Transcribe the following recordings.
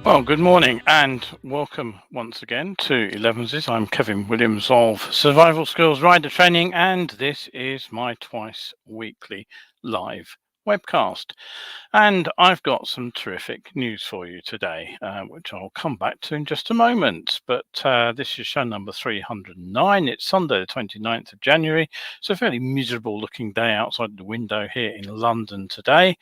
Well, good morning and welcome once again to Elevenses. I'm Kevin Williams of Survival Skills Rider Training, and this is my twice weekly live webcast. And I've got some terrific news for you today, which I'll come back to in just a moment. But this is show number 309. It's Sunday, the 29th of January. It's a fairly miserable looking day outside the window here in London today.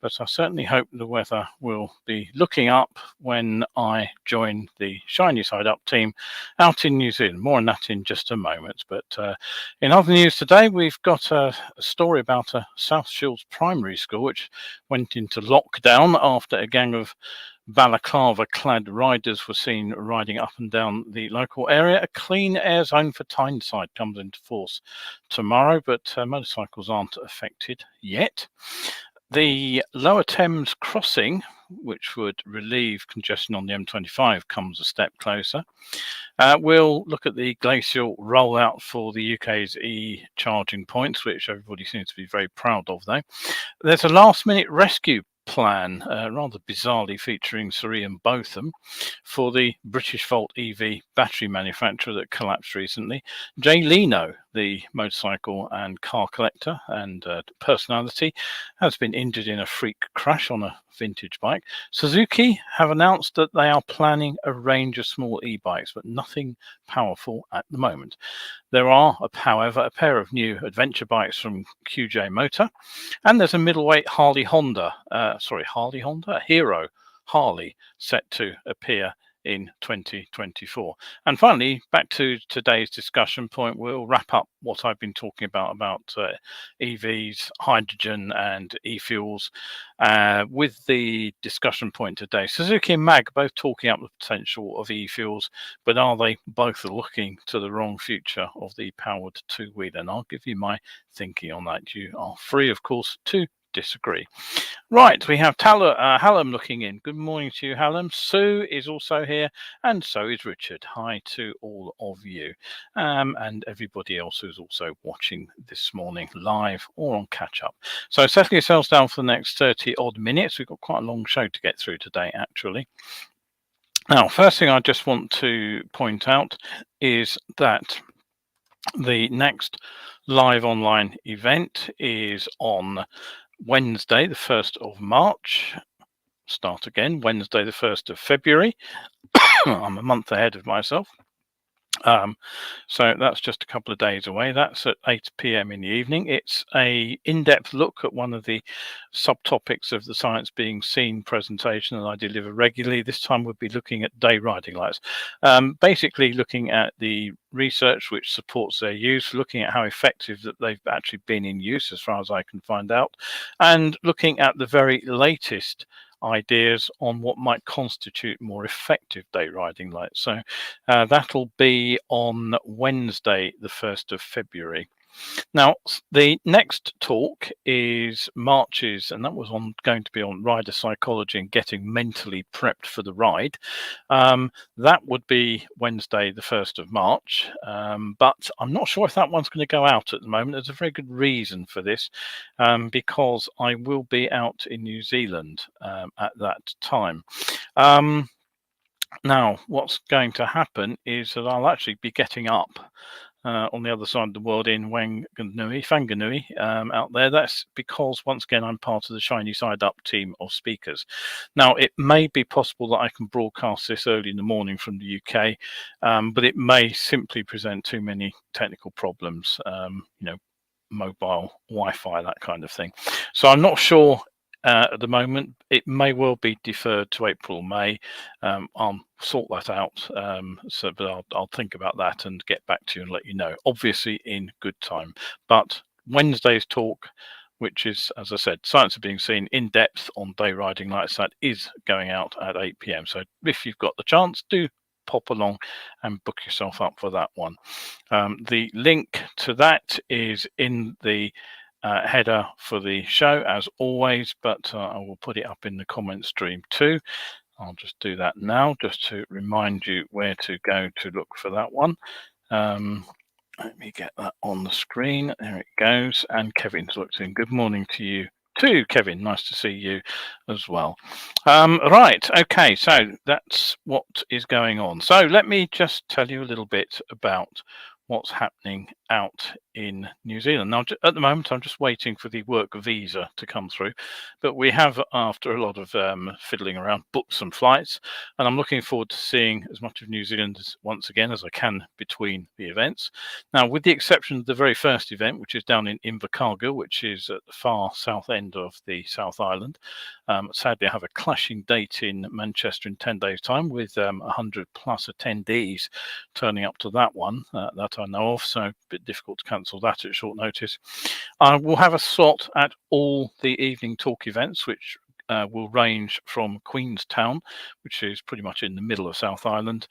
But I certainly hope the weather will be looking up when I join the Shiny Side Up team out in New Zealand. More on that in just a moment. But in other news today, we've got a story about a South Shields primary school which went into lockdown after a gang of balaclava-clad riders were seen riding up and down the local area. A clean air zone for Tyneside comes into force tomorrow, but motorcycles aren't affected yet. The Lower Thames crossing, which would relieve congestion on the M25, comes a step closer. We'll look at the glacial rollout for the UK's e-charging points, which everybody seems to be very proud of, though. There's a last-minute rescue plan, rather bizarrely featuring Sir Ian Botham, for the BritishVolt EV battery manufacturer that collapsed recently. Leno, the motorcycle and car collector and personality, has been injured in a freak crash on a vintage bike. Suzuki have announced that they are planning a range of small e-bikes, but nothing powerful at the moment. There are, however, a pair of new adventure bikes from QJMotor, and there's a middleweight Hero-Harley set to appear in 2024. And finally, back to today's discussion point, we'll wrap up what I've been talking about EVs, hydrogen and e-fuels with the discussion point today. Suzuki and MAG both talking up the potential of e-fuels, but are they both looking to the wrong future of the powered two-wheeler? And I'll give you my thinking on that. You are free, of course, to disagree. Right, we have Hallam looking in. Good morning to you, Hallam. Sue is also here, and so is Richard. Hi to all of you, and everybody else who's also watching this morning live or on catch up. So settle yourselves down for the next 30 odd minutes. We've got quite a long show to get through today, actually. Now, first thing I just want to point out is that the next live online event is on Wednesday, the 1st of March. Start again, Wednesday, the 1st of February. I'm a month ahead of myself. So that's just a couple of days away. That's at 8 p.m. in the evening. It's a in-depth look at one of the subtopics of the Science Being Seen presentation that I deliver regularly. This time we'll be looking at day riding lights, basically looking at the research which supports their use, looking at how effective that they've actually been in use as far as I can find out, and looking at the very latest ideas on what might constitute more effective day riding lights. So that'll be on Wednesday, the 1st of February. Now, the next talk is March's, and that was going to be on rider psychology and getting mentally prepped for the ride. That would be Wednesday, the 1st of March, but I'm not sure if that one's going to go out at the moment. There's a very good reason for this, because I will be out in New Zealand at that time. Now, what's going to happen is that I'll actually be getting up on the other side of the world in Whanganui, out there. That's because, once again, I'm part of the Shiny Side Up team of speakers. Now, it may be possible that I can broadcast this early in the morning from the UK, but it may simply present too many technical problems, mobile Wi-Fi, that kind of thing. So I'm not sure at the moment. It may well be deferred to April or May. I'll sort that out, but I'll think about that and get back to you and let you know, obviously in good time. But Wednesday's talk, which is, as I said, Science of Being Seen in depth on day riding lights, that is going out at 8 p.m. So if you've got the chance, do pop along and book yourself up for that one. The link to that is in the header for the show, as always, but I will put it up in the comment stream too. I'll just do that now, just to remind you where to go to look for that one. Let me get that on the screen. There it goes. And Kevin's looked in. Good morning to you too, Kevin. Nice to see you as well. Right, okay, so that's what is going on. So let me just tell you a little bit about what's happening out in New Zealand. Now, at the moment, I'm just waiting for the work visa to come through, but we have, after a lot of fiddling around, booked some flights, and I'm looking forward to seeing as much of New Zealand once again as I can between the events. Now, with the exception of the very first event, which is down in Invercargill, which is at the far south end of the South Island. Sadly, I have a clashing date in Manchester in 10 days' time with 100 plus attendees turning up to that one that I know of, so a bit difficult to cancel that at short notice. I will have a slot at all the evening talk events, which will range from Queenstown, which is pretty much in the middle of South Island,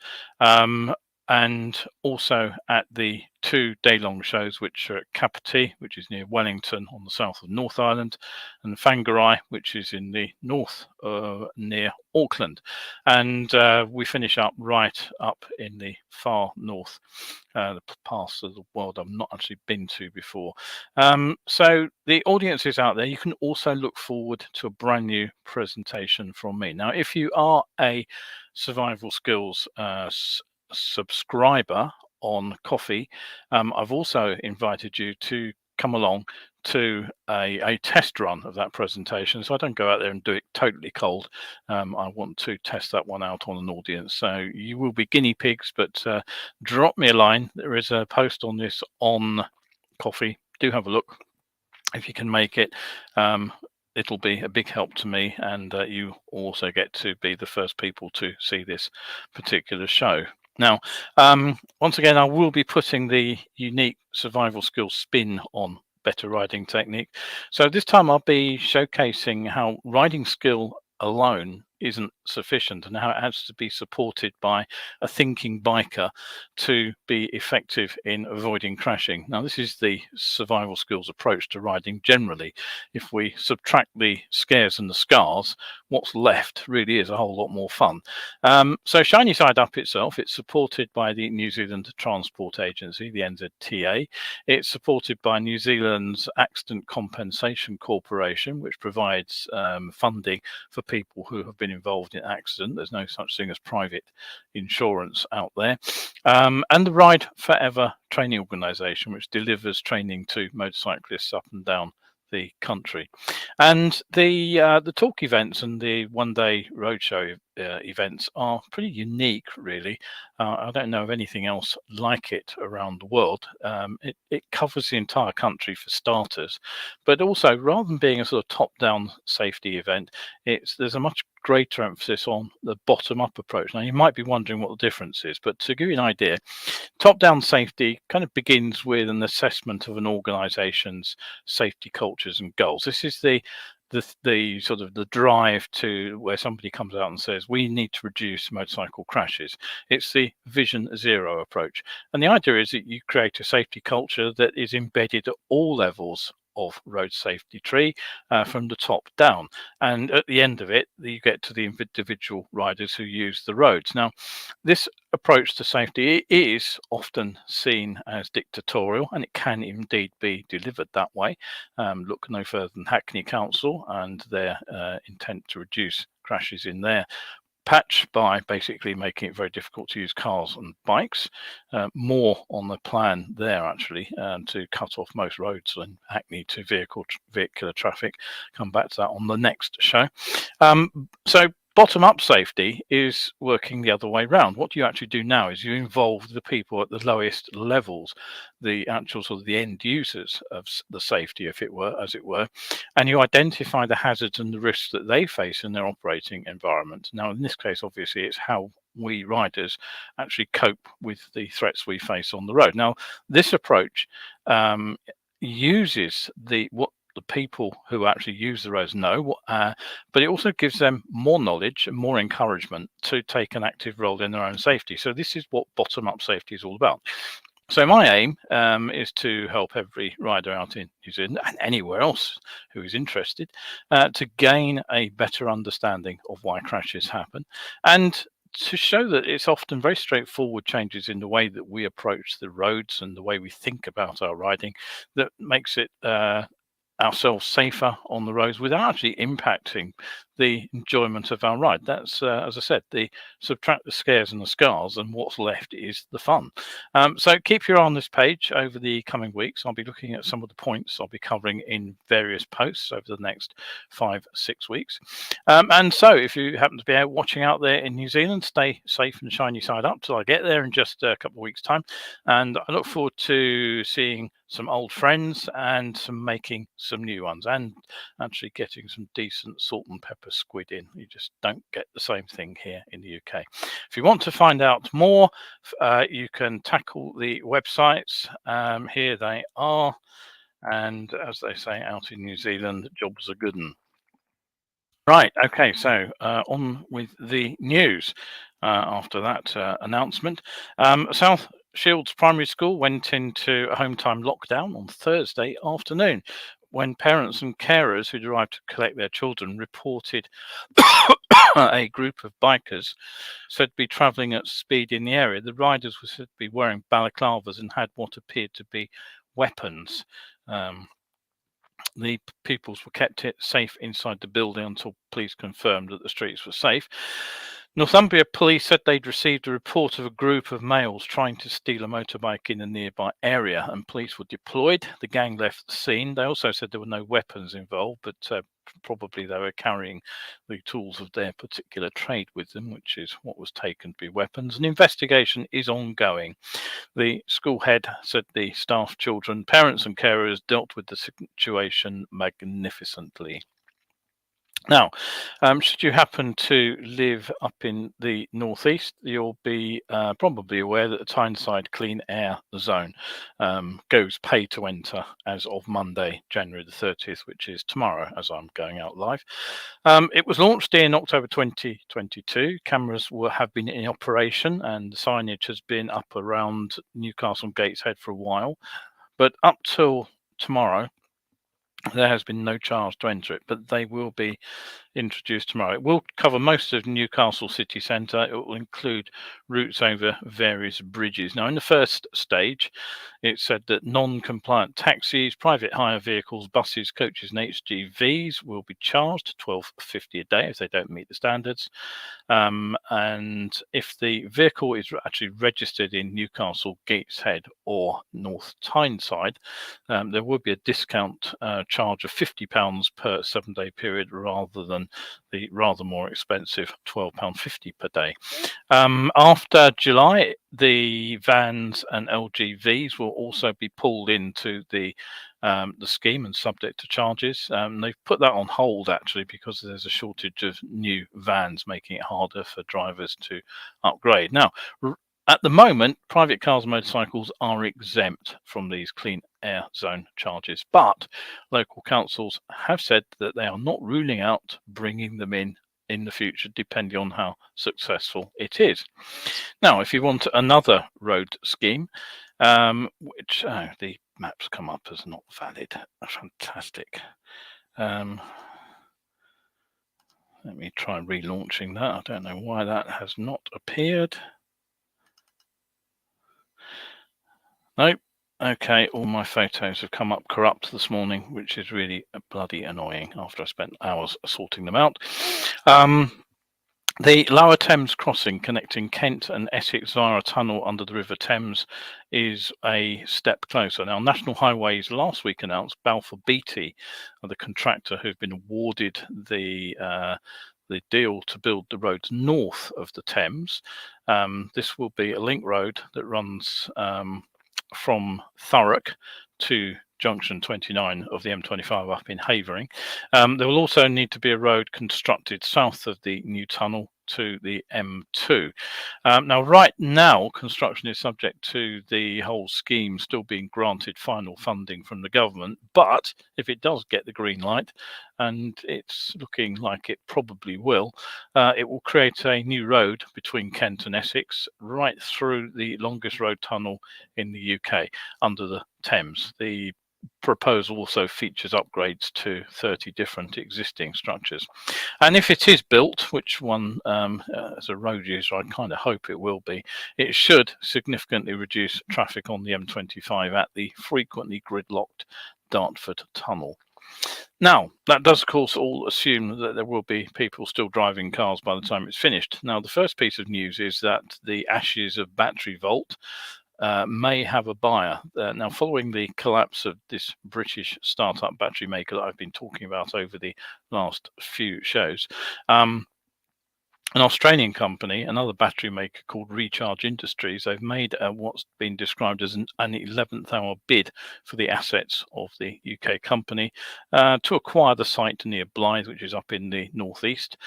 and also at the 2 day-long shows, which are at Kapiti, which is near Wellington on the south of North Island, and Whangarei, which is in the north near Auckland. And we finish up right up in the far north, the parts of the world I've not actually been to before. So the audiences out there, you can also look forward to a brand new presentation from me. Now, if you are a survival skills subscriber on Coffee, I've also invited you to come along to a test run of that presentation, so I don't go out there and do it totally cold. I want to test that one out on an audience, so you will be guinea pigs, but drop me a line. There is a post on this on Coffee. Do have a look if you can make it. It'll be a big help to me, and you also get to be the first people to see this particular show. Now, once again, I will be putting the unique survival skills spin on better riding technique. So this time I'll be showcasing how riding skill alone isn't sufficient and how it has to be supported by a thinking biker to be effective in avoiding crashing. Now, this is the survival skills approach to riding generally. If we subtract the scares and the scars, what's left really is a whole lot more fun. So Shiny Side Up itself, it's supported by the New Zealand Transport Agency, the NZTA. It's supported by New Zealand's Accident Compensation Corporation, which provides funding for people who have been involved in accident. There's no such thing as private insurance out there. And the Ride Forever training organisation, which delivers training to motorcyclists up and down the country. And the talk events and the one-day roadshow events are pretty unique, really. I don't know of anything else like it around the world. It covers the entire country for starters, but also, rather than being a sort of top-down safety event, there's a much greater emphasis on the bottom-up approach. Now, you might be wondering what the difference is, but to give you an idea, top-down safety kind of begins with an assessment of an organization's safety cultures and goals. This is the sort of the drive to where somebody comes out and says, we need to reduce motorcycle crashes. It's the vision zero approach. And the idea is that you create a safety culture that is embedded at all levels of road safety tree from the top down, and at the end of it you get to the individual riders who use the roads. Now, this approach to safety is often seen as dictatorial, and it can indeed be delivered that way. Look no further than Hackney Council and their intent to reduce crashes in their patch by basically making it very difficult to use cars and bikes. More on the plan there, actually, to cut off most roads in Hackney to vehicular traffic. Come back to that on the next show. So bottom-up safety is working the other way around. What you actually do now is you involve the people at the lowest levels, the actual sort of the end users of the safety, if it were, as it were, and you identify the hazards and the risks that they face in their operating environment. Now, in this case, obviously, it's how we riders actually cope with the threats we face on the road. Now, this approach uses what the people who actually use the roads know, but it also gives them more knowledge and more encouragement to take an active role in their own safety. So this is what bottom-up safety is all about. So my aim is to help every rider out in New Zealand and anywhere else who is interested to gain a better understanding of why crashes happen, and to show that it's often very straightforward changes in the way that we approach the roads and the way we think about our riding that makes it ourselves safer on the roads without actually impacting the enjoyment of our ride. That's, as I said, the subtract the scares and the scars, and what's left is the fun. So keep your eye on this page over the coming weeks. I'll be looking at some of the points I'll be covering in various posts over the next 5-6 weeks. And so if you happen to be out watching out there in New Zealand, stay safe and shine your side up till I get there in just a couple of weeks' time. And I look forward to seeing some old friends and making some new ones, and actually getting some decent salt and pepper squid in. You just don't get the same thing here in the UK. If you want to find out more, you can tackle the websites. Here they are, and as they say out in New Zealand, jobs are good 'un. Right, okay, so on with the news after that announcement. South Shields Primary School went into a home time lockdown on Thursday afternoon when parents and carers who'd arrived to collect their children reported a group of bikers said to be travelling at speed in the area. The riders were said to be wearing balaclavas and had what appeared to be weapons. The pupils were kept safe inside the building until police confirmed that the streets were safe. Northumbria police said they'd received a report of a group of males trying to steal a motorbike in a nearby area, and police were deployed. The gang left the scene. They also said there were no weapons involved, but probably they were carrying the tools of their particular trade with them, which is what was taken to be weapons. An investigation is ongoing. The school head said the staff, children, parents and carers dealt with the situation magnificently. Now, should you happen to live up in the northeast, you'll be probably aware that the Tyneside Clean Air Zone goes pay to enter as of Monday, January the 30th, which is tomorrow as I'm going out live. It was launched in October 2022. Cameras have been in operation and the signage has been up around Newcastle Gateshead for a while. But up till tomorrow, there has been no charge to enter it, but they will be introduced tomorrow. It will cover most of Newcastle city centre. It will include routes over various bridges. Now, in the first stage, it said that non-compliant taxis, private hire vehicles, buses, coaches and HGVs will be charged £12.50 a day if they don't meet the standards. And if the vehicle is actually registered in Newcastle Gateshead or North Tyneside, there will be a discount charge of £50 per 7-day period rather than the rather more expensive £12.50 per day. After July, the vans and LGVs will also be pulled into the scheme and subject to charges. They've put that on hold actually because there's a shortage of new vans, making it harder for drivers to upgrade. Now, at the moment, private cars and motorcycles are exempt from these clean air zone charges, but local councils have said that they are not ruling out bringing them in the future, depending on how successful it is. Now, if you want another road scheme, which the maps come up as not valid, fantastic. Let me try relaunching that. I don't know why that has not appeared. Nope. Okay, all my photos have come up corrupt this morning, which is really bloody annoying after I spent hours sorting them out. The Lower Thames crossing connecting Kent and Essex via a tunnel under the River Thames is a step closer. Now, National Highways last week announced Balfour Beatty are the contractor who've been awarded the deal to build the roads north of the Thames. This will be a link road that runs from Thurrock to junction 29 of the M25 up in Havering. There will also need to be a road constructed south of the new tunnel to the M2. Now, right now, construction is subject to the whole scheme still being granted final funding from the government. But if it does get the green light, and it's looking like it probably will, it will create a new road between Kent and Essex right through the longest road tunnel in the UK under the Thames. The proposal also features upgrades to 30 different existing structures. And if it is built, which one as a road user I kind of hope it will be, it should significantly reduce traffic on the M25 at the frequently gridlocked Dartford tunnel. Now, that does, of course, all assume that there will be people still driving cars by the time it's finished. Now, the first piece of news is that the ashes of BritishVolt may have a buyer. Now, following the collapse of this British startup battery maker that I've been talking about over the last few shows, an Australian company, another battery maker called Recharge Industries, they've made what's been described as an 11th hour bid for the assets of the UK company to acquire the site near Blyth, which is up in the northeast,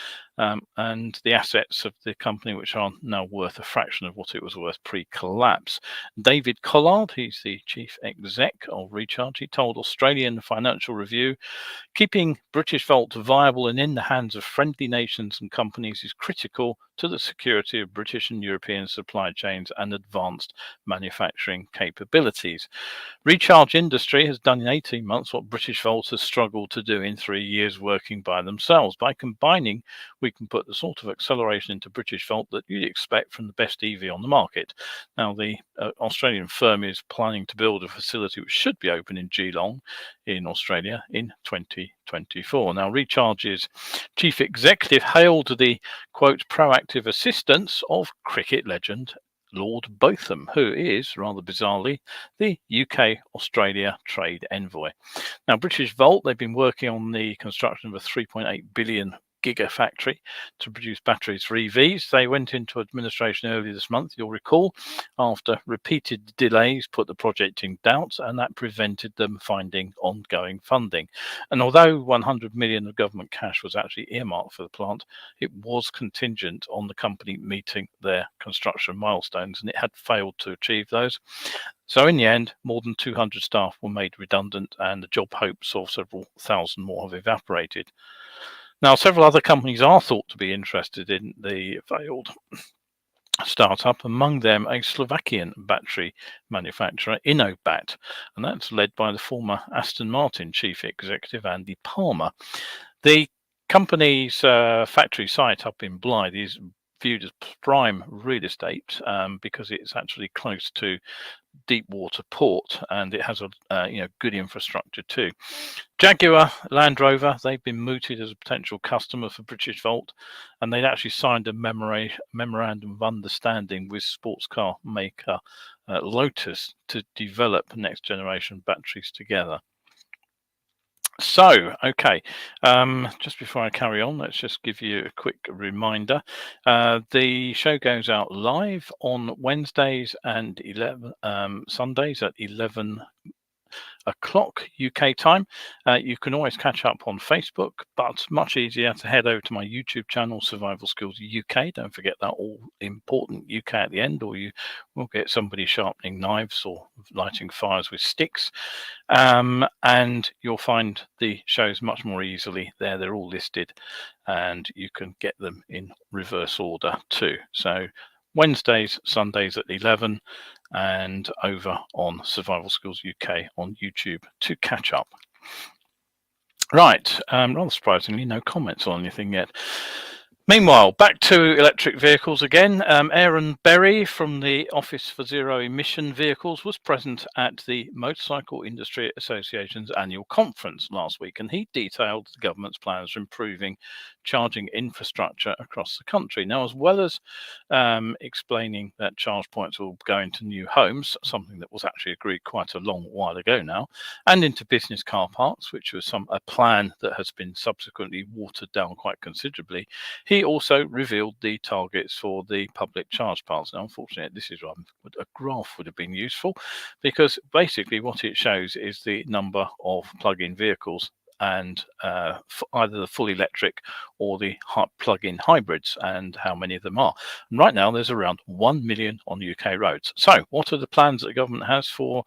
and the assets of the company, which are now worth a fraction of what it was worth pre-collapse. David Collard, he's the chief exec of Recharge, he told Australian Financial Review, keeping BritishVolt viable and in the hands of friendly nations and companies is critical to the security of British and European supply chains and advanced manufacturing capabilities. Recharge Industry has done in 18 months what BritishVolt has struggled to do in 3 years working by themselves. By combining, we can put the sort of acceleration into BritishVolt that you'd expect from the best EV on the market. Now, the Australian firm is planning to build a facility which should be open in Geelong in Australia in 2024. Now, Recharge's chief executive hailed the, quote, proactive assistance of cricket legend Lord Botham, who is, rather bizarrely, the UK-Australia trade envoy. Now, BritishVolt, they've been working on the construction of a 3.8 billion gigafactory to produce batteries for EVs. They went into administration earlier this month, you'll recall, after repeated delays put the project in doubt, and that prevented them finding ongoing funding. And although 100 million of government cash was actually earmarked for the plant, it was contingent on the company meeting their construction milestones, and it had failed to achieve those. So in the end, more than 200 staff were made redundant, and the job hopes of several thousand more have evaporated. Now, several other companies are thought to be interested in the failed startup, among them a Slovakian battery manufacturer, InnoBat, and that's led by the former Aston Martin chief executive, Andy Palmer. The company's factory site up in Blyth is viewed as prime real estate because it's actually close to deep water port, and it has a good infrastructure too. Jaguar Land Rover, they've been mooted as a potential customer for BritishVolt, and they'd actually signed a memorandum of understanding with sports car maker Lotus to develop next generation batteries together. So, okay, just before I carry on, let's just give you a quick reminder. The show goes out live on Wednesdays and Sundays at 11 o'clock UK time. You can always catch up on Facebook, but much easier to head over to my YouTube channel, Survival Skills UK. Don't forget that all important UK at the end, or you will get somebody sharpening knives or lighting fires with sticks. And you'll find the shows much more easily there. They're all listed, and you can get them in reverse order too. So Wednesdays, Sundays at 11, and over on Survival Skills UK on YouTube to catch up. Right, rather surprisingly, no comments on anything yet. Meanwhile, back to electric vehicles again. Aaron Berry from the Office for Zero Emission Vehicles was present at the Motorcycle Industry Association's annual conference last week, and he detailed the government's plans for improving charging infrastructure across the country. Now, as well as explaining that charge points will go into new homes, something that was actually agreed quite a long while ago now, and into business car parks, which was a plan that has been subsequently watered down quite considerably, he also revealed the targets for the public charge parks. Now, unfortunately, this is a graph would have been useful, because basically what it shows is the number of plug-in vehicles and either the full electric or the plug-in hybrids, and how many of them are. And right now, there's around 1 million on UK roads. So what are the plans that the government has for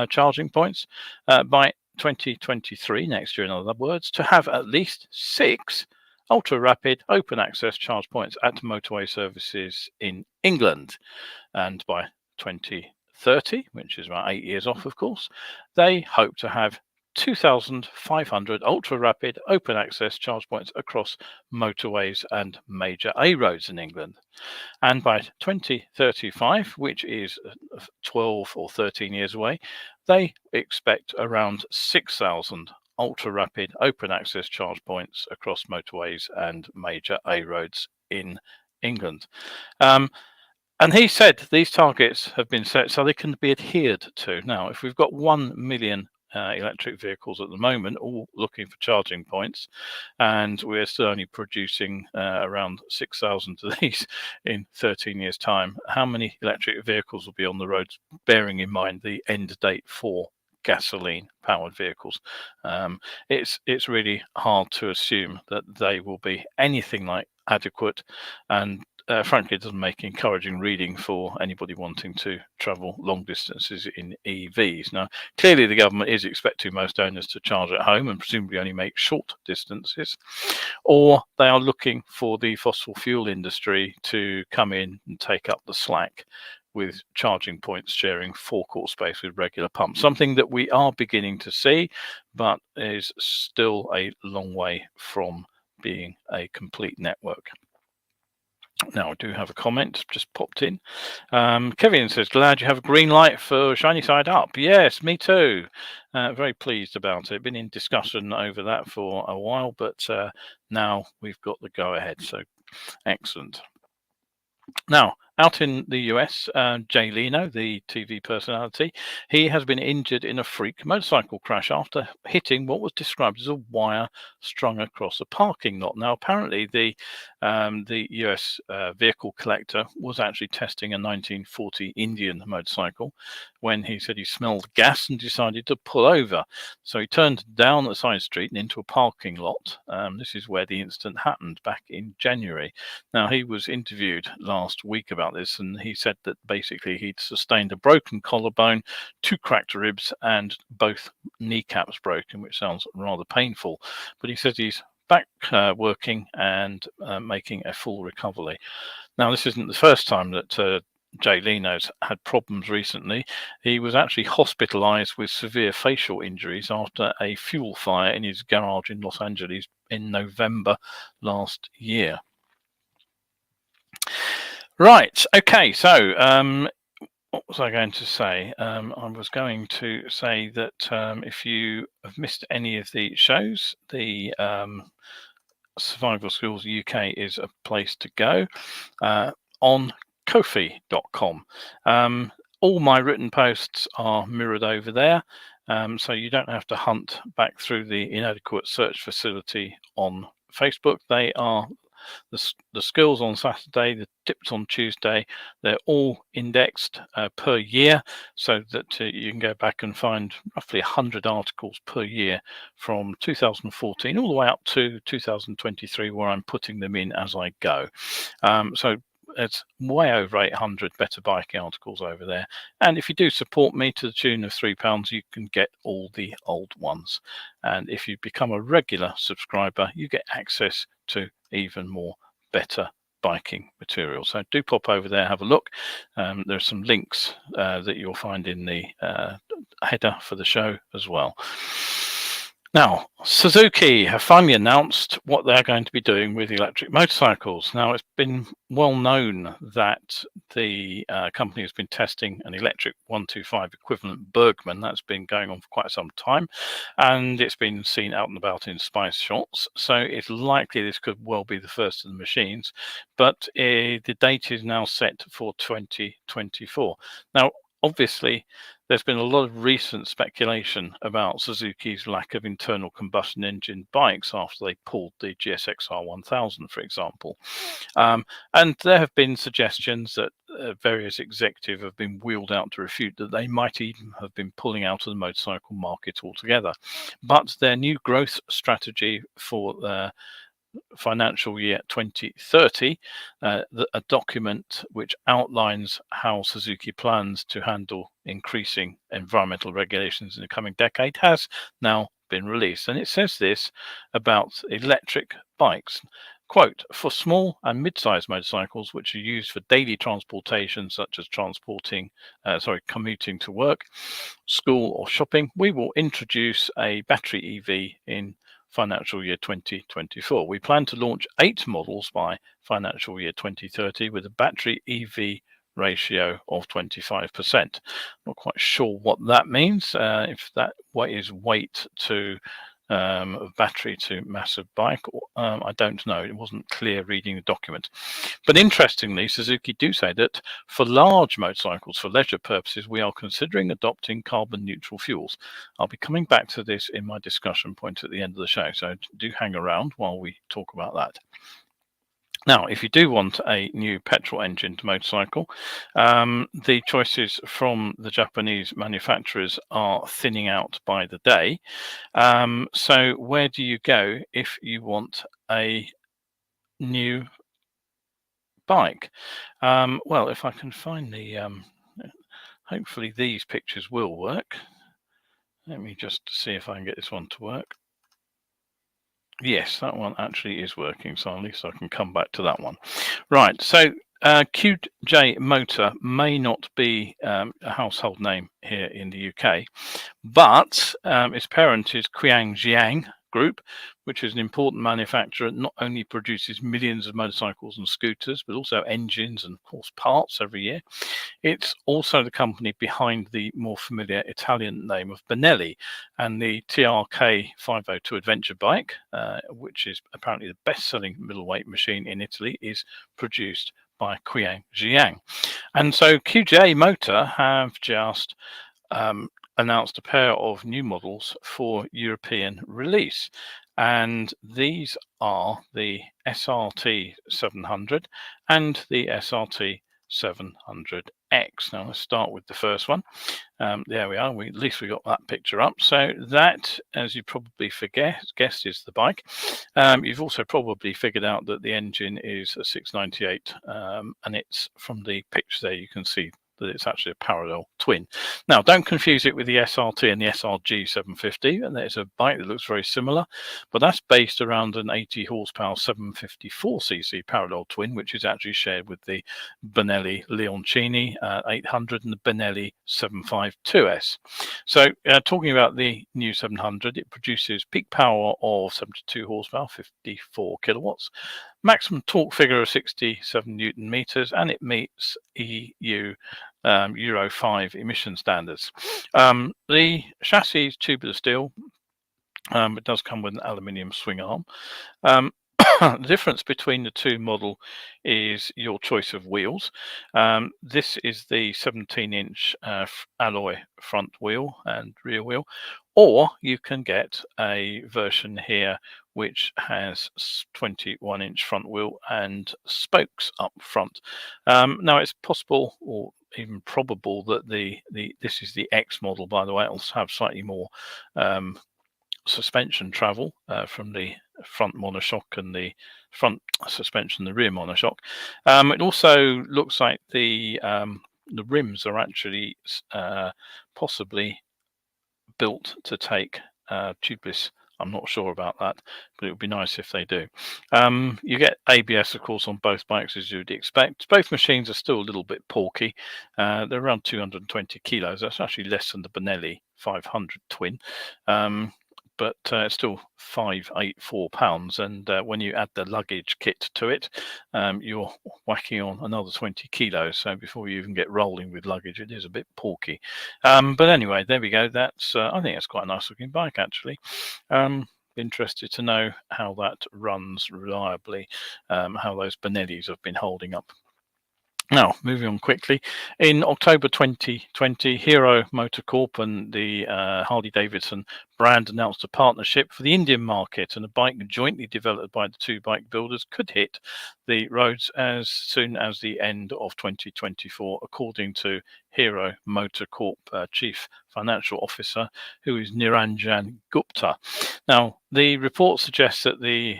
charging points? By 2023, next year in other words, to have at least 6 ultra-rapid open access charge points at motorway services in England. And by 2030, which is about 8 years off, of course, they hope to have 2,500 ultra-rapid open access charge points across motorways and major A roads in England. And by 2035, which is 12 or 13 years away, they expect around 6,000 ultra-rapid open access charge points across motorways and major A roads in England. And he said these targets have been set so they can be adhered to. Now, if we've got 1 million electric vehicles at the moment, all looking for charging points, and we're still only producing around 6,000 of these in 13 years' time, how many electric vehicles will be on the roads, bearing in mind the end date for gasoline-powered vehicles? It's really hard to assume that they will be anything like adequate, and frankly, it doesn't make encouraging reading for anybody wanting to travel long distances in EVs. Now, clearly the government is expecting most owners to charge at home and presumably only make short distances, or they are looking for the fossil fuel industry to come in and take up the slack with charging points sharing forecourt space with regular pumps, something that we are beginning to see, but is still a long way from being a complete network. Now, I do have a comment just popped in. Kevin says, glad you have a green light for Shiny Side Up. Yes, me too. Very pleased about it. Been in discussion over that for a while, but now we've got the go ahead. So excellent. Now, out in the US, Jay Leno, the TV personality, he has been injured in a freak motorcycle crash after hitting what was described as a wire strung across a parking lot. Now, apparently, the US vehicle collector was actually testing a 1940 Indian motorcycle when he said he smelled gas and decided to pull over. So he turned down the side street and into a parking lot. This is where the incident happened back in January. Now, he was interviewed last week about this, and he said that basically he'd sustained a broken collarbone, 2 cracked ribs, and both kneecaps broken, which sounds rather painful. But he says he's back working and making a full recovery. Now, this isn't the first time that Jay Leno's had problems recently. He was actually hospitalized with severe facial injuries after a fuel fire in his garage in Los Angeles in November last year. Right, okay, so what was I going to say? I was going to say that if you have missed any of the shows, the Survival Schools UK is a place to go on Ko-fi.com. All my written posts are mirrored over there, so you don't have to hunt back through the inadequate search facility on Facebook. They are the skills on Saturday, the tips on Tuesday. They're all indexed per year, so that you can go back and find roughly 100 articles per year from 2014 all the way up to 2023, where I'm putting them in as I go. So it's way over 800 better biking articles over there. And if you do support me to the tune of £3, you can get all the old ones. And if you become a regular subscriber, you get access to even more better biking material. So do pop over there, have a look. There's some links that you'll find in the header for the show as well. Now, Suzuki have finally announced what they're going to be doing with electric motorcycles. Now, it's been well known that the company has been testing an electric 125 equivalent Bergman. That's been going on for quite some time, and it's been seen out and about in spice shops. So it's likely this could well be the first of the machines, but the date is now set for 2024. Now, obviously, there's been a lot of recent speculation about Suzuki's lack of internal combustion engine bikes after they pulled the GSX-R 1000, for example. And there have been suggestions that various executives have been wheeled out to refute that they might even have been pulling out of the motorcycle market altogether. But their new growth strategy for financial year 2030, a document which outlines how Suzuki plans to handle increasing environmental regulations in the coming decade, has now been released. And it says this about electric bikes. Quote, for small and mid-sized motorcycles which are used for daily transportation, such as commuting to work, school or shopping, we will introduce a battery EV in financial year 2024. We plan to launch 8 models by financial year 2030 with a battery EV ratio of 25%. Not quite sure what that means. If that is weight to of battery to massive bike. I don't know. It wasn't clear reading the document. But interestingly, Suzuki do say that for large motorcycles, for leisure purposes, we are considering adopting carbon neutral fuels. I'll be coming back to this in my discussion point at the end of the show, so do hang around while we talk about that. Now, if you do want a new petrol engined motorcycle, the choices from the Japanese manufacturers are thinning out by the day. So where do you go if you want a new bike? Well, if I can find the, hopefully these pictures will work. Let me just see if I can get this one to work. Yes, that one actually is working, so at least I can come back to that one. Right, so QJMotor may not be a household name here in the UK, but its parent is QJMotor Group, which is an important manufacturer. It not only produces millions of motorcycles and scooters, but also engines and, of course, parts every year. It's also the company behind the more familiar Italian name of Benelli and the TRK 502 adventure bike, which is apparently the best-selling middleweight machine in Italy, is produced by QJMotor. And so QJMotor have just announced a pair of new models for European release. And these are the SRT 700 and the SRT 700X. Now let's start with the first one. There we are. At least we got that picture up. So that, as you probably guessed, is the bike. You've also probably figured out that the engine is a 698, and it's from the picture there you can see that it's actually a parallel twin. Now, don't confuse it with the SRT and the SRG 750, and there's a bike that looks very similar, but that's based around an 80 horsepower 754cc parallel twin, which is actually shared with the Benelli Leoncini 800 and the Benelli 752S. So, talking about the new 700, it produces peak power of 72 horsepower, 54 kilowatts, maximum torque figure of 67 Newton meters, and it meets EU Euro 5 emission standards. The chassis is tubular steel. It does come with an aluminium swing arm. The difference between the two model is your choice of wheels. This is the 17-inch alloy front wheel and rear wheel, or you can get a version here which has 21-inch front wheel and spokes up front. Now it's possible, or even probable, that this is the X model, by the way. It'll have slightly more suspension travel from the front monoshock and the front suspension, the rear monoshock. It also looks like the rims are actually possibly built to take tubeless. I'm not sure about that, but it would be nice if they do. You get ABS, of course, on both bikes, as you'd expect. Both machines are still a little bit porky. They're around 220 kilos. That's actually less than the Benelli 500 twin. But it's still 584 pounds, and when you add the luggage kit to it, you're whacking on another 20 kilos. So before you even get rolling with luggage, it is a bit porky. But anyway, there we go. That's I think it's quite a nice looking bike, actually. Interested to know how that runs reliably, how those Benellis have been holding up. Now, moving on quickly, in October 2020, Hero-Motor Corp and the Harley-Davidson brand announced a partnership for the Indian market, and a bike jointly developed by the two bike builders could hit the roads as soon as the end of 2024, according to Hero-Motor Corp Chief Financial Officer, who is Niranjan Gupta. Now, the report suggests that the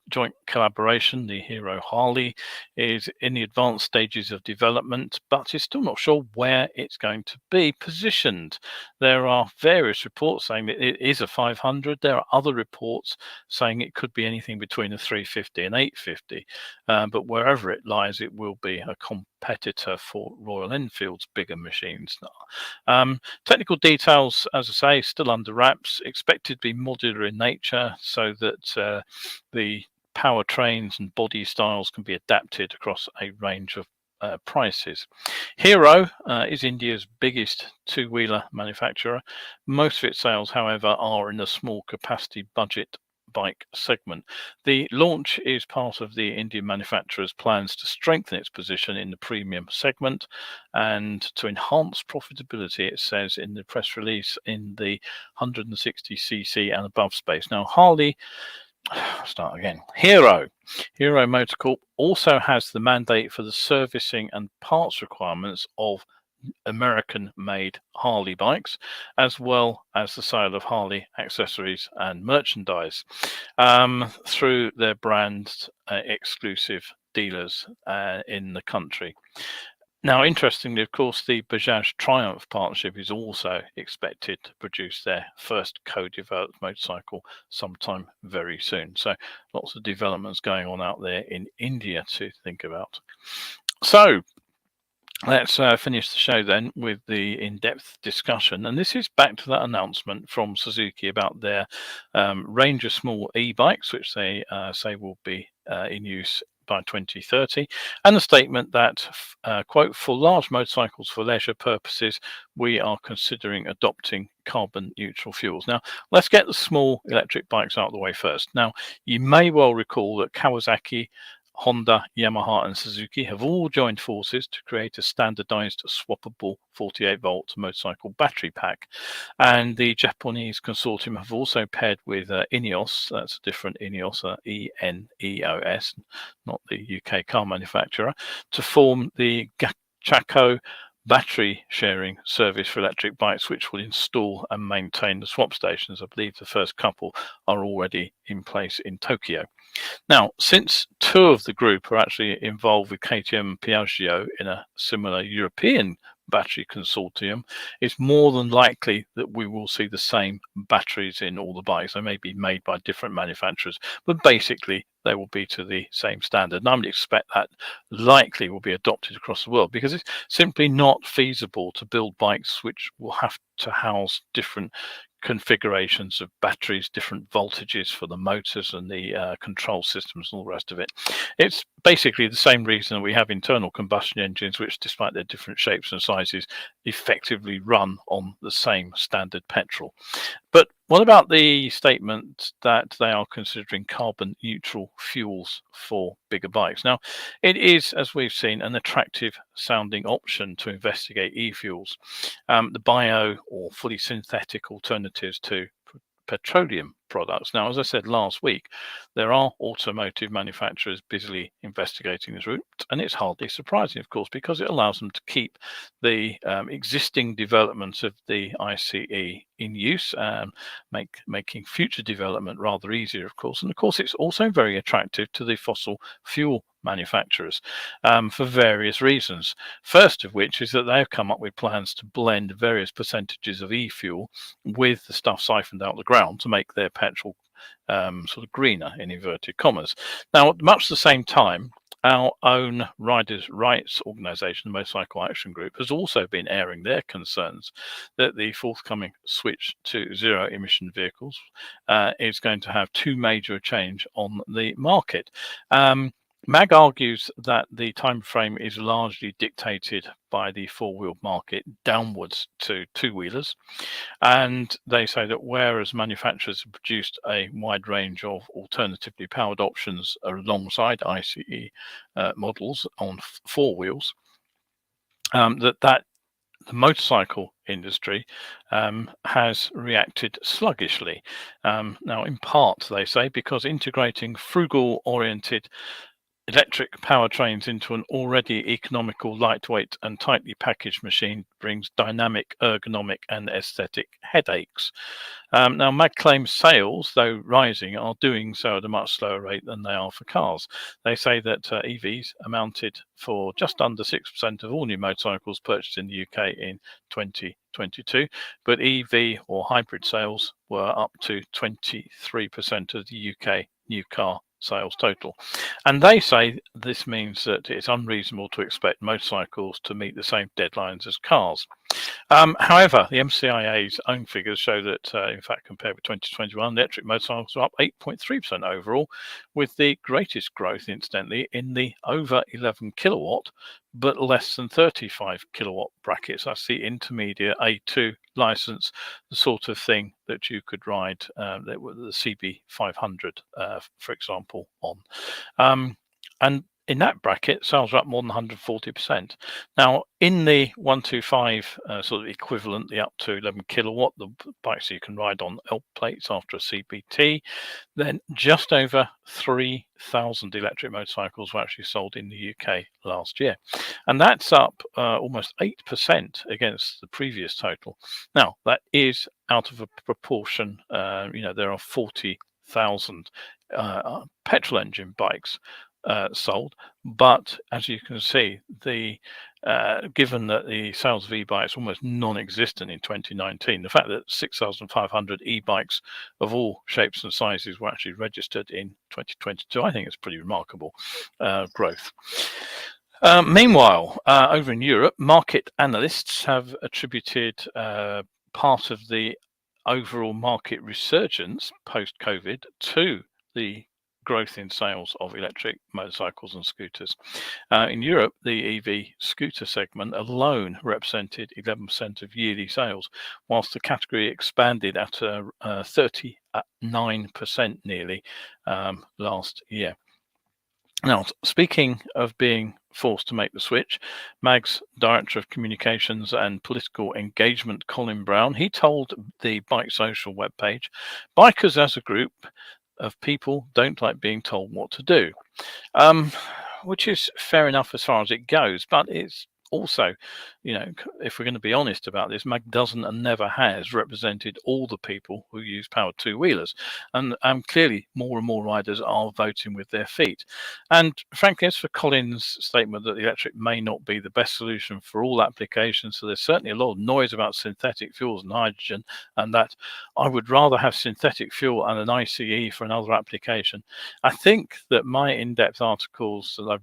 joint collaboration, the Hero-Harley, is in the advanced stages of development, but is still not sure where it's going to be positioned. There are various reports saying that it is a 500. There are other reports saying it could be anything between a 350 and 850, but wherever it lies, it will be a competitor for Royal Enfield's bigger machines. Technical details, as I say, still under wraps, expected to be modular in nature, so that the powertrains and body styles can be adapted across a range of prices. Hero is India's biggest two-wheeler manufacturer. Most of its sales, however, are in the small capacity budget bike segment. The launch is part of the Indian manufacturer's plans to strengthen its position in the premium segment and to enhance profitability, it says in the press release, in the 160cc and above space. Now, Hero Motor Corp also has the mandate for the servicing and parts requirements of American-made Harley bikes, as well as the sale of Harley accessories and merchandise through their brand exclusive dealers in the country. Now, interestingly, of course, the Bajaj Triumph partnership is also expected to produce their first co-developed motorcycle sometime very soon. So lots of developments going on out there in India to think about. So let's finish the show then with the in-depth discussion. And this is back to that announcement from Suzuki about their range of small e-bikes, which they say will be in use by 2030, and the statement that, quote, for large motorcycles for leisure purposes, we are considering adopting carbon neutral fuels. Now, let's get the small electric bikes out of the way first. Now, you may well recall that Kawasaki, Honda, Yamaha and Suzuki have all joined forces to create a standardized swappable 48-volt motorcycle battery pack. And the Japanese consortium have also paired with Ineos, that's a different Ineos, E-N-E-O-S, not the UK car manufacturer, to form the Chaco battery sharing service for electric bikes, which will install and maintain the swap stations. I believe the first couple are already in place in Tokyo. Now, since two of the group are actually involved with KTM and Piaggio in a similar European battery consortium, it's more than likely that we will see the same batteries in all the bikes. They may be made by different manufacturers, but basically they will be to the same standard. And I would expect that likely will be adopted across the world, because it's simply not feasible to build bikes which will have to house different configurations of batteries, different voltages for the motors and the control systems and all the rest of it. It's basically the same reason that we have internal combustion engines, which, despite their different shapes and sizes, effectively run on the same standard petrol. But what about the statement that they are considering carbon neutral fuels for bigger bikes? Now, it is, as we've seen, an attractive sounding option to investigate e-fuels. The bio or fully synthetic alternatives to petroleum products. Now, as I said last week, there are automotive manufacturers busily investigating this route, and it's hardly surprising, of course, because it allows them to keep the existing developments of the ICE in use, making future development rather easier, of course. And of course, it's also very attractive to the fossil fuel manufacturers for various reasons. First of which is that they've come up with plans to blend various percentages of e-fuel with the stuff siphoned out of the ground to make their petrol sort of greener, in inverted commas. Now, at much the same time, our own riders' rights organisation, the Motorcycle Action Group, has also been airing their concerns that the forthcoming switch to zero-emission vehicles is going to have too major a change on the market. MAG argues that the time frame is largely dictated by the four-wheel market downwards to two-wheelers, and they say that whereas manufacturers have produced a wide range of alternatively powered options alongside ICE models on four wheels, that the motorcycle industry has reacted sluggishly. Now, in part, they say, because integrating frugal-oriented electric powertrains into an already economical, lightweight and tightly packaged machine brings dynamic, ergonomic and aesthetic headaches. Now, MAG claims sales, though rising, are doing so at a much slower rate than they are for cars. They say that EVs amounted for just under 6% of all new motorcycles purchased in the UK in 2022, but EV or hybrid sales were up to 23% of the UK new car sales total. And they say this means that it's unreasonable to expect motorcycles to meet the same deadlines as cars. However, the MCIA's own figures show that, in fact, compared with 2021, electric motorcycles are up 8.3% overall, with the greatest growth, incidentally, in the over 11 kilowatt, but less than 35 kilowatt brackets. That's the intermediate A2 license, the sort of thing that you could ride the CB500, for example, on. And in that bracket, sales are up more than 140%. Now, in the 125 sort of equivalent, the up to 11 kilowatt, the bikes you can ride on L plates after a CBT, then just over 3,000 electric motorcycles were actually sold in the UK last year. And that's up almost 8% against the previous total. Now, that is out of a proportion, there are 40,000 petrol engine bikes sold, but as you can see, given that the sales of e-bikes almost non-existent in 2019, the fact that 6,500 e-bikes of all shapes and sizes were actually registered in 2022, I think it's pretty remarkable growth. Meanwhile, over in Europe, market analysts have attributed part of the overall market resurgence post-COVID to the growth in sales of electric motorcycles and scooters. In Europe, the EV scooter segment alone represented 11% of yearly sales, whilst the category expanded at 39% nearly last year. Now, speaking of being forced to make the switch, MAG's Director of Communications and Political Engagement, Colin Brown, he told the Bike Social webpage, bikers as a group of people don't like being told what to do, which is fair enough as far as it goes, but it's also, if we're going to be honest about this, MAG doesn't and never has represented all the people who use powered two-wheelers, and clearly more and more riders are voting with their feet. And frankly, as for Colin's statement that the electric may not be the best solution for all applications, so there's certainly a lot of noise about synthetic fuels and hydrogen, and that I would rather have synthetic fuel and an ICE for another application. I think that my in-depth articles that I've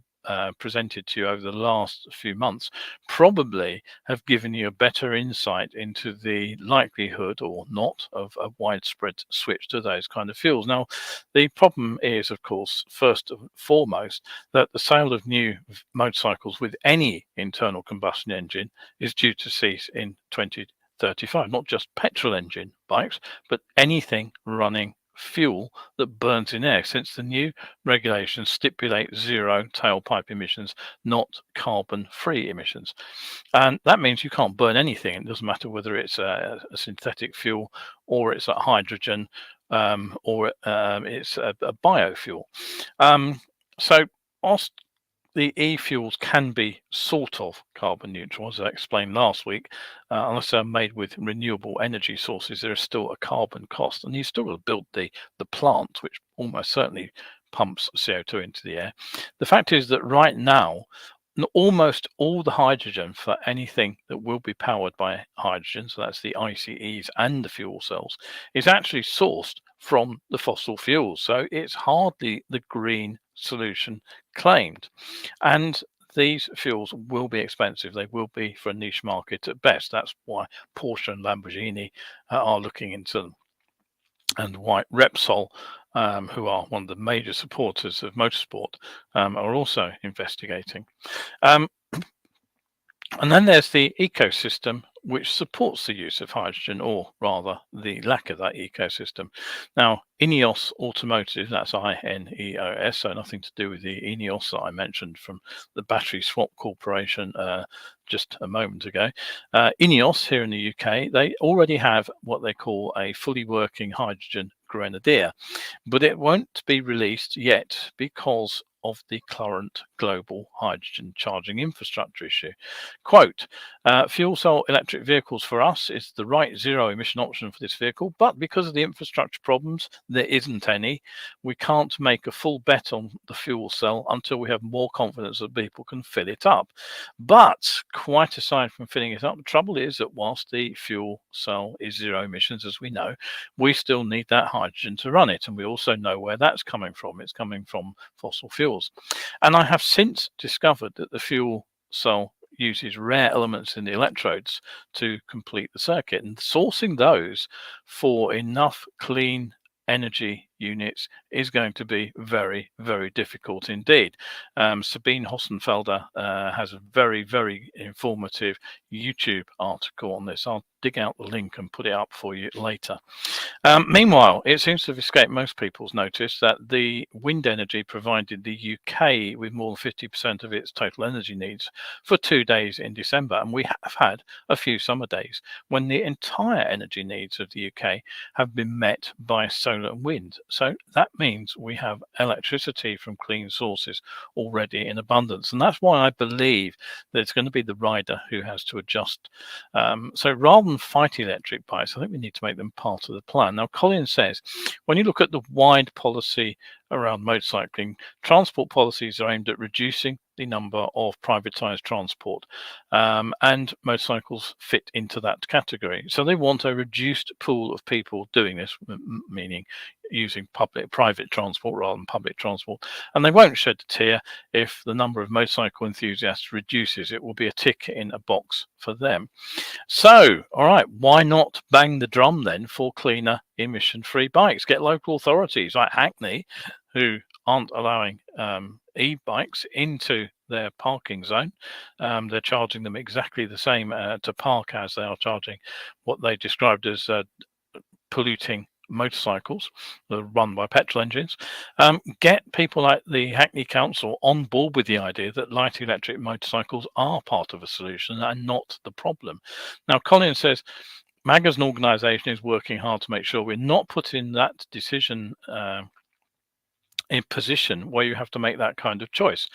presented to you over the last few months probably have given you a better insight into the likelihood or not of a widespread switch to those kind of fuels. Now, the problem is, of course, first and foremost, that the sale of new motorcycles with any internal combustion engine is due to cease in 2035, not just petrol engine bikes, but anything running fuel that burns in air, since the new regulations stipulate zero tailpipe emissions, not carbon-free emissions. And that means you can't burn anything. It doesn't matter whether it's a synthetic fuel or it's a hydrogen or it's a biofuel. So whilst the e-fuels can be sort of carbon neutral, as I explained last week, unless they're made with renewable energy sources, there is still a carbon cost, and you still got to build the plant, which almost certainly pumps CO2 into the air. The fact is that right now, almost all the hydrogen for anything that will be powered by hydrogen, so that's the ICEs and the fuel cells, is actually sourced from the fossil fuels. So it's hardly the green solution claimed. And these fuels will be expensive. They will be for a niche market at best. That's why Porsche and Lamborghini are looking into them, and why Repsol, who are one of the major supporters of motorsport, are also investigating. And then there's the ecosystem which supports the use of hydrogen, or rather the lack of that ecosystem. Now, Ineos Automotive, that's INEOS, so nothing to do with the Ineos that I mentioned from the Battery Swap Corporation just a moment ago. Ineos here in the UK, they already have what they call a fully working hydrogen grenadier, but it won't be released yet because of the current global hydrogen charging infrastructure issue. Quote, fuel cell electric vehicles for us is the right zero emission option for this vehicle, but because of the infrastructure problems, there isn't any. We can't make a full bet on the fuel cell until we have more confidence that people can fill it up. But quite aside from filling it up, the trouble is that whilst the fuel cell is zero emissions, as we know, we still need that hydrogen to run it. And we also know where that's coming from. It's coming from fossil fuels. And I have since discovered that the fuel cell uses rare elements in the electrodes to complete the circuit, and sourcing those for enough clean energy units is going to be very, very difficult indeed. Sabine Hossenfelder has a very, very informative YouTube article on this. I'll dig out the link and put it up for you later. Meanwhile, it seems to have escaped most people's notice that the wind energy provided the UK with more than 50% of its total energy needs for 2 days in December. And we have had a few summer days when the entire energy needs of the UK have been met by solar and wind. So that means we have electricity from clean sources already in abundance. And that's why I believe that it's going to be the rider who has to adjust. So rather than fight electric bikes, I think we need to make them part of the plan. Now, Colin says, when you look at the wide policy around motorcycling, transport policies are aimed at reducing the number of privatized transport, and motorcycles fit into that category. So they want a reduced pool of people doing this, meaning using private transport rather than public transport, and they won't shed a tear if the number of motorcycle enthusiasts reduces. It will be a tick in a box for them. So, all right, why not bang the drum then for cleaner emission-free bikes? Get local authorities like Hackney, who aren't allowing e-bikes into their parking zone. They're charging them exactly the same to park as they are charging what they described as polluting motorcycles that are run by petrol engines. Get people like the Hackney Council on board with the idea that light electric motorcycles are part of a solution and not the problem. Now, Colin says, MAG as an organisation is working hard to make sure we're not put in that decision in position where you have to make that kind of choice.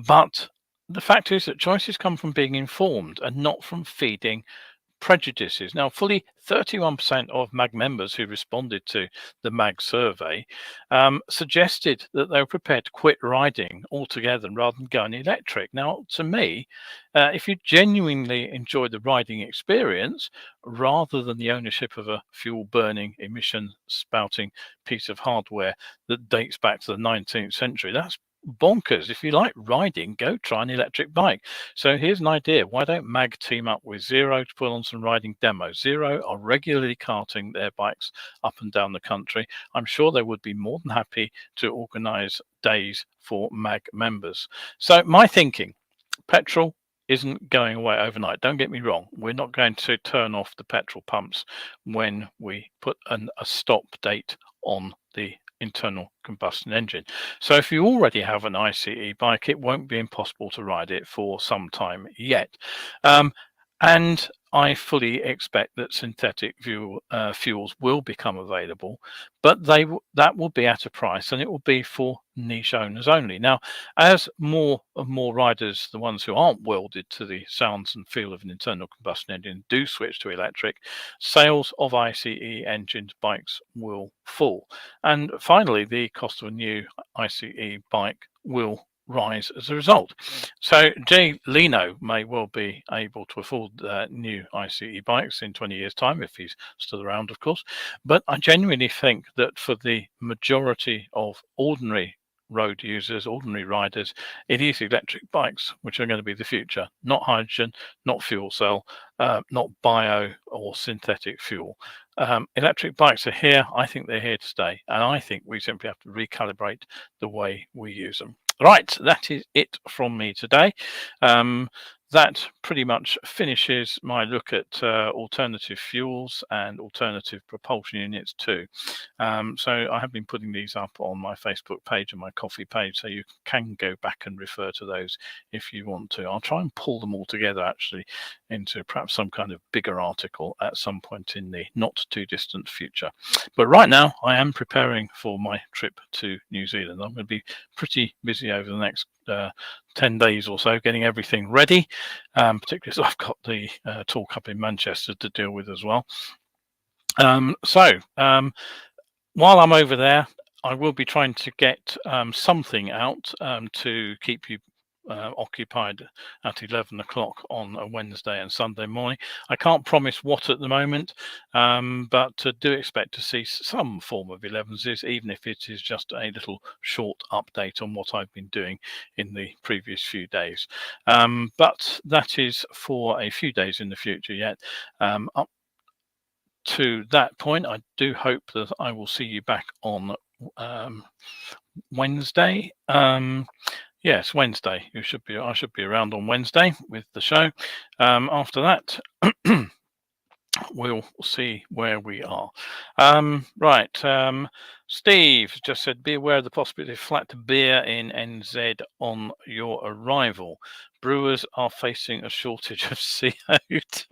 But the fact is that choices come from being informed and not from feeding prejudices. Now, fully 31% of MAG members who responded to the MAG survey suggested that they were prepared to quit riding altogether rather than going electric. Now, to me, if you genuinely enjoy the riding experience rather than the ownership of a fuel-burning, emission-spouting piece of hardware that dates back to the 19th century, that's bonkers. If you like riding, go try an electric bike. So here's an idea. Why don't MAG team up with Zero to put on some riding demos? Zero are regularly carting their bikes up and down the country. I'm sure they would be more than happy to organize days for MAG members. So my thinking, petrol isn't going away overnight. Don't get me wrong. We're not going to turn off the petrol pumps when we put a stop date on the internal combustion engine. So if you already have an ICE bike, it won't be impossible to ride it for some time yet. And I fully expect that synthetic fuels will become available, but that will be at a price, and it will be for niche owners only. Now, as more and more riders, the ones who aren't welded to the sounds and feel of an internal combustion engine, do switch to electric, sales of ICE engined bikes will fall. And finally, the cost of a new ICE bike will rise as a result. So Leno may well be able to afford new ICE bikes in 20 years' time, if he's still around, of course. But I genuinely think that for the majority of ordinary road users, ordinary riders, it is electric bikes which are going to be the future, not hydrogen, not fuel cell, not bio or synthetic fuel. Electric bikes are here. I think they're here to stay, and I think we simply have to recalibrate the way we use them. Right, that is it from me today. That pretty much finishes my look at alternative fuels and alternative propulsion units too. So I have been putting these up on my Facebook page and my coffee page, so you can go back and refer to those if you want to. I'll try and pull them all together actually into perhaps some kind of bigger article at some point in the not too distant future. But right now I am preparing for my trip to New Zealand. I'm going to be pretty busy over the next 10 days or so getting everything ready, particularly as I've got the talk up in Manchester to deal with as well. While I'm over there, I will be trying to get something out to keep you occupied at 11 o'clock on a Wednesday and Sunday morning. I can't promise what at the moment, but do expect to see some form of 11s, even if it is just a little short update on what I've been doing in the previous few days. But that is for a few days in the future yet. Up to that point, I do hope that I will see you back on Wednesday. Yes, Wednesday. I should be around on Wednesday with the show. After that, we'll see where we are. Right. Steve just said, be aware of the possibility of flat beer in NZ on your arrival. Brewers are facing a shortage of CO2.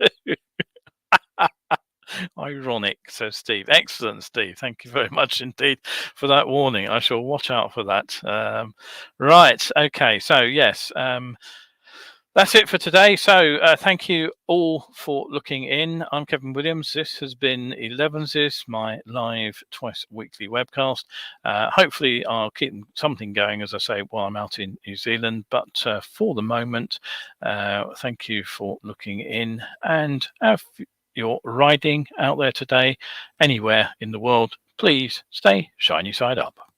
Ironic, says Steve. Excellent, Steve. Thank you very much indeed for that warning. I shall watch out for that. Right. Okay. So, yes, that's it for today. So, thank you all for looking in. I'm Kevin Williams. This has been Elevenses, my live twice weekly webcast. Hopefully, I'll keep something going, as I say, while I'm out in New Zealand. But for the moment, thank you for looking in, and if you're riding out there today, anywhere in the world, please stay shiny side up.